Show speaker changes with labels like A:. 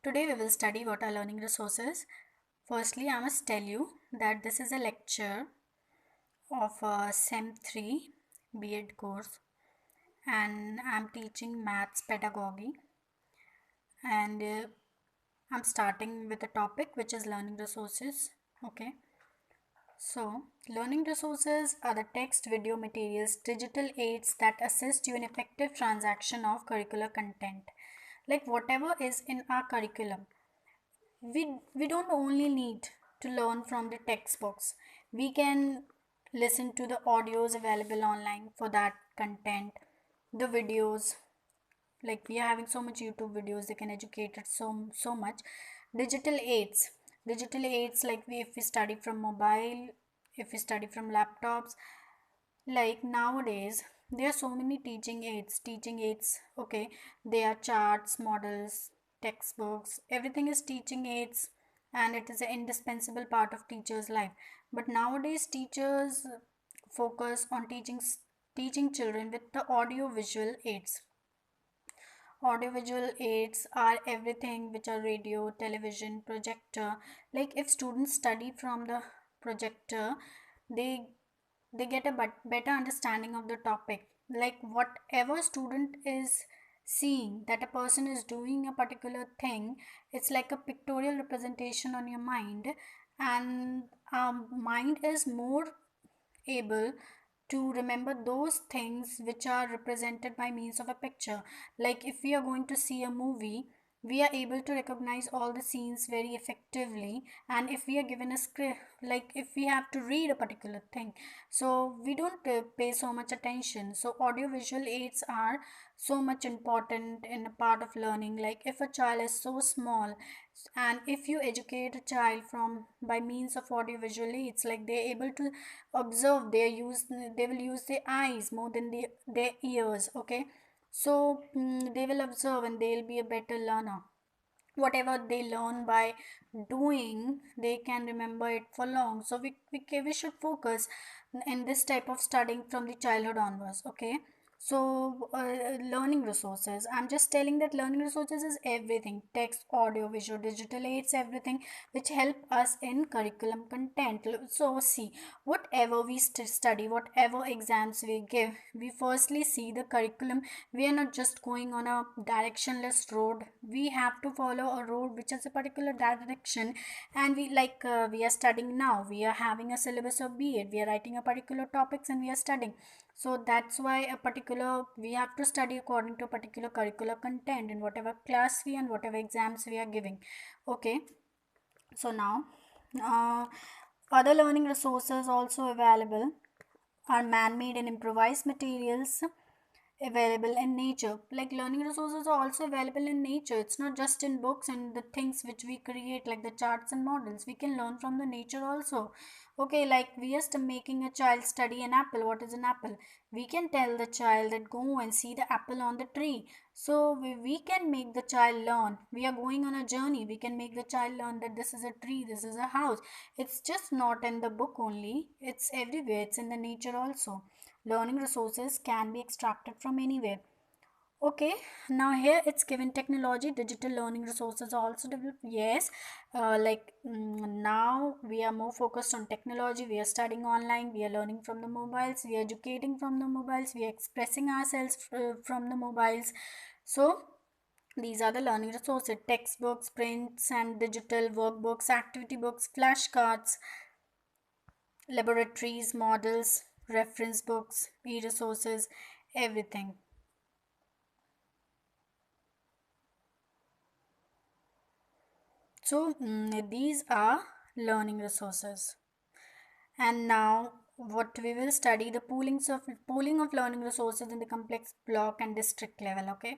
A: Today we will study what are learning resources. Firstly, I must tell you that this is a lecture of a SEM 3 B.Ed course, and I'm teaching maths pedagogy, and I'm starting with a topic which is learning resources. Okay, so learning resources are the text, video materials, digital aids that assist you in effective transaction of curricular content, like whatever is in our curriculum. We don't only need to learn from the textbooks. We can listen to the audios available online for that content, the videos. Like we are having so much YouTube videos, they can educate us so much. Digital aids like if we study from mobile, if we study from laptops, like nowadays there are so many teaching aids. Okay, they are charts, models, textbooks, everything is teaching aids, and it is an indispensable part of teachers life. But nowadays teachers focus on teaching children with the audiovisual aids are everything which are radio, television, projector. Like if students study from the projector, they they get a better understanding of the topic. Like whatever student is seeing that a person is doing a particular thing, it's like a pictorial representation on your mind, and mind is more able to remember those things which are represented by means of a picture. Like if we are going to see a movie, we are able to recognize all the scenes very effectively. And if we are given a script, like if we have to read a particular thing, so we don't pay so much attention. So audiovisual aids are so much important in a part of learning. Like if a child is so small, and if you educate a child from by means of audiovisual aids, like they're able to observe, they will use their eyes more than their ears. Okay, so they will observe and they'll be a better learner. Whatever they learn by doing, they can remember it for long. So we should focus in this type of studying from the childhood onwards. Okay, so learning resources, I'm just telling that learning resources is everything: text, audio, visual, digital aids, everything which help us in curriculum content. So see, whatever we study, whatever exams we give, we firstly see the curriculum. We are not just going on a directionless road. We have to follow a road which has a particular direction. And we are studying now, we are having a syllabus of B.Ed, we are writing a particular topics and we are studying. So that's why we have to study according to a particular curricular content in whatever class we and whatever exams we are giving. Okay, so now uh, other learning resources also available are man-made and improvised materials available in nature. Like learning resources are also available in nature. It's not just in books and the things which we create, like the charts and models. We can learn from the nature also. Okay, like we are making a child study an apple. What is an apple? We can tell the child that go and see the apple on the tree. So we can make the child learn. We are going on a journey. We can make the child learn that this is a tree, this is a house. It's just not in the book only. It's everywhere. It's in the nature also. Learning resources can be extracted from anywhere. Okay, now here it's given technology, digital learning resources are also developed. Yes, now we are more focused on technology. We are studying online, we are learning from the mobiles, we are educating from the mobiles, we are expressing ourselves from the mobiles. So these are the learning resources: textbooks, prints and digital workbooks, activity books, flashcards, laboratories, models, reference books, e-resources, everything. So these are learning resources. And now what we will study, the pooling of learning resources in the complex block and district level. Okay,